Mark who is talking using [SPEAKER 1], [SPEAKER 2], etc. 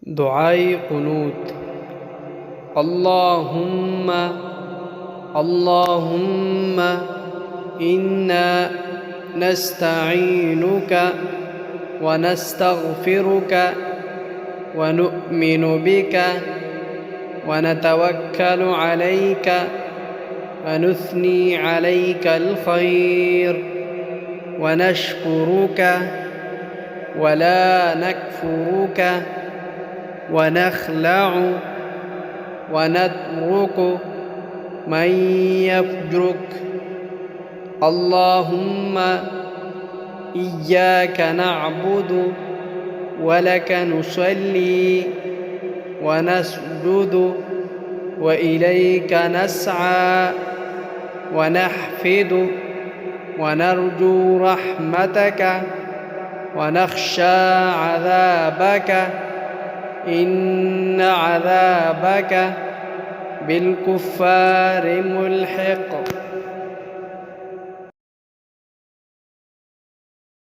[SPEAKER 1] دعاء قنوت. اللهم إنا نستعينك ونستغفرك ونؤمن بك ونتوكل عليك ونثني عليك الخير ونشكرك ولا نكفرك ونخلع ونترك من يفجرك. اللهم إياك نعبد ولك نصلي ونسجد وإليك نسعى ونحفد ونرجو رحمتك ونخشى عذابك إن عذابك بالكفار ملحق.